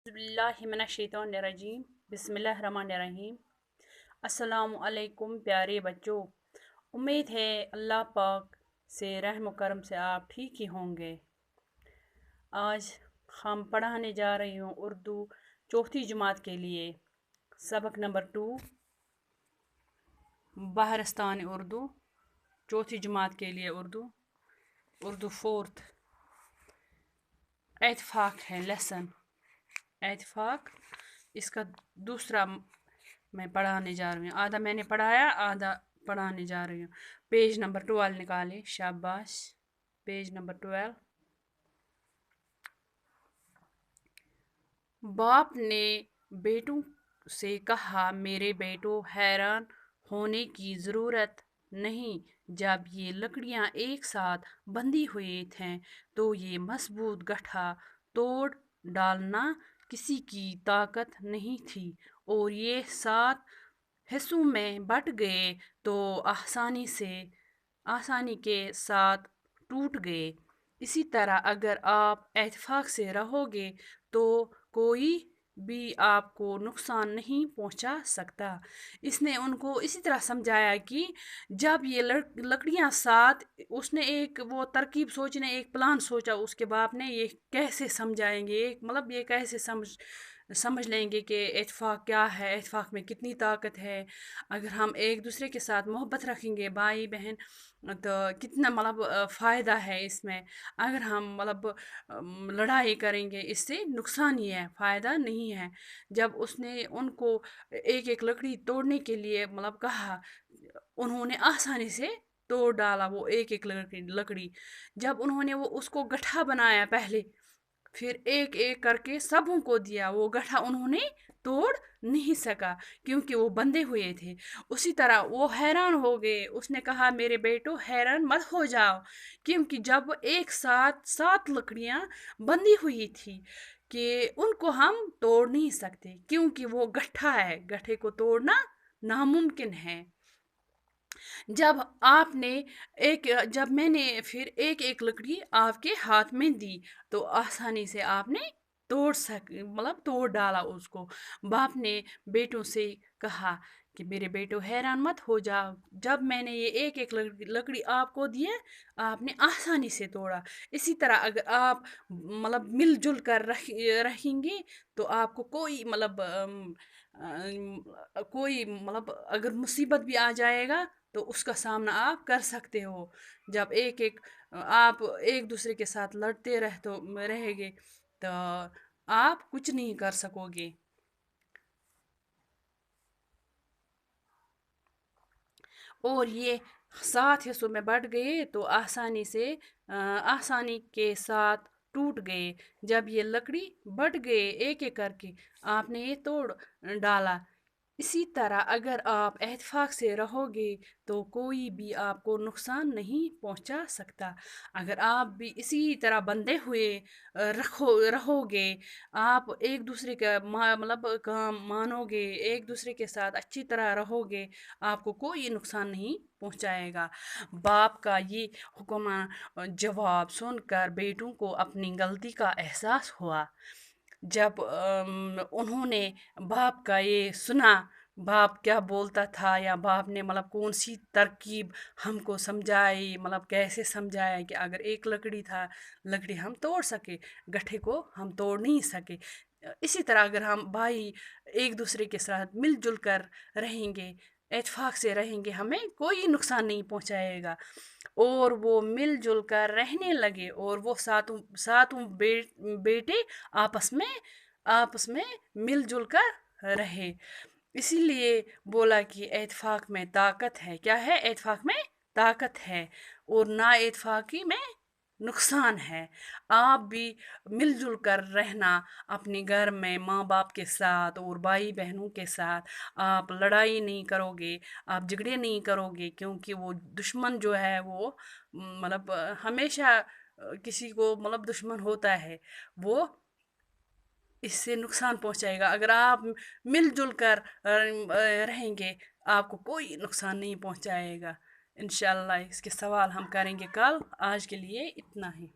बिस्मिल्लाहिमिनश्शैतानिर्रजीम बिस्मिल्लाहिर्रहमानिर्रहीम। अस्सलाम वालेकुम प्यारे बच्चों। उम्मीद है अल्लाह पाक से रहम करम से आप ठीक ही होंगे। आज हम पढ़ाने जा रही हूँ उर्दू चौथी जमात के लिए सबक नंबर 2 बहरस्तान उर्दू। चौथी जमात के लिए उर्दू फोर्थ एतफाक है लेसन एतफाक। इसका दूसरा मैं पढ़ाने जा रही हूँ। आधा मैंने पढ़ाया, आधा पढ़ाने जा रही हूँ। पेज नंबर 12 निकाले, शाबाश। Page number 12। बाप ने बेटों से कहा, मेरे बेटों, हैरान होने की ज़रूरत नहीं। जब ये लकड़ियाँ एक साथ बंधी हुई थीं तो ये मजबूत गट्ठा तोड़ डालना किसी की ताकत नहीं थी, और ये 7 हिस्सों में बट गए तो आसानी के साथ टूट गए। इसी तरह अगर आप इत्तेफाक से रहोगे तो कोई भी आपको नुकसान नहीं पहुंचा सकता। इसने उनको इसी तरह समझाया कि जब ये लकड़ियां साथ, उसने एक वो तरकीब सोचने, एक प्लान सोचा उसके बाप ने, ये कैसे समझाएंगे, मतलब ये कैसे समझ लेंगे कि इत्तेफाक क्या है, इत्तेफाक में कितनी ताकत है। अगर हम एक दूसरे के साथ मोहब्बत रखेंगे, भाई बहन, तो कितना मतलब फ़ायदा है इसमें। अगर हम मतलब लड़ाई करेंगे, इससे नुकसान ही है, फ़ायदा नहीं है। जब उसने उनको एक एक लकड़ी तोड़ने के लिए मतलब कहा, उन्होंने आसानी से तोड़ डाला वो एक एक लकड़ी। जब उन्होंने वो उसको गड्ढा बनाया पहले, फिर एक एक करके सबों को दिया, वो गड्ढा उन्होंने तोड़ नहीं सका क्योंकि वो बंधे हुए थे। उसी तरह वो हैरान हो गए। उसने कहा, मेरे बेटो, हैरान मत हो जाओ, क्योंकि जब एक साथ 7 लकड़ियां बंधी हुई थी कि उनको हम तोड़ नहीं सकते, क्योंकि वो गड्ढा है, गड्ढे को तोड़ना नामुमकिन है। जब मैंने फिर एक एक लकड़ी आपके हाथ में दी तो आसानी से आपने तोड़ डाला उसको। बाप ने बेटों से कहा कि मेरे बेटो, हैरान मत हो जाओ, जब मैंने ये एक एक लकड़ी आपको दी है, आपने आसानी से तोड़ा। इसी तरह अगर आप मतलब मिलजुल कर रहेंगे तो आपको कोई मतलब अगर मुसीबत भी आ जाएगा तो उसका सामना आप कर सकते हो। जब आप एक दूसरे के साथ लड़ते रहेंगे तो आप कुछ नहीं कर सकोगे। और ये 7 हिस्सों में बट गए तो आसानी के साथ टूट गए। जब ये लकड़ी बट गए एक एक करके, आपने ये तोड़ डाला। इसी तरह अगर आप इत्तेफाक से रहोगे तो कोई भी आपको नुकसान नहीं पहुंचा सकता। अगर आप भी इसी तरह बंधे हुए रहोगे, आप एक दूसरे का मतलब काम मानोगे, एक दूसरे के साथ अच्छी तरह रहोगे, आपको कोई नुकसान नहीं पहुंचाएगा। बाप का ये हुक्म जवाब सुनकर बेटों को अपनी गलती का एहसास हुआ। जब उन्होंने बाप का ये सुना, बाप क्या बोलता था, या बाप ने मतलब कौन सी तरकीब हमको समझाई, मतलब कैसे समझाया कि अगर एक लकड़ी हम तोड़ सके, गट्ठे को हम तोड़ नहीं सके। इसी तरह अगर हम भाई एक दूसरे के साथ मिलजुल कर रहेंगे, इत्तेफाक से रहेंगे, हमें कोई नुकसान नहीं पहुंचाएगा। और वो मिलजुल कर रहने लगे, और वो सातों बेटे आपस में मिलजुल कर रहे। इसीलिए बोला कि इत्तेफाक में ताकत है। क्या है? इत्तेफाक में ताकत है, और ना इत्तेफाकी में नुकसान है। आप भी मिलजुल कर रहना अपने घर में माँ बाप के साथ और भाई बहनों के साथ। आप लड़ाई नहीं करोगे, आप झगड़े नहीं करोगे, क्योंकि वो दुश्मन जो है वो मतलब हमेशा किसी को मतलब दुश्मन होता है, वो इससे नुकसान पहुंचाएगा। अगर आप मिलजुल कर रहेंगे, आपको कोई नुकसान नहीं पहुंचाएगा। इंशाल्लाह इसके सवाल हम करेंगे कल। आज के लिए इतना ही।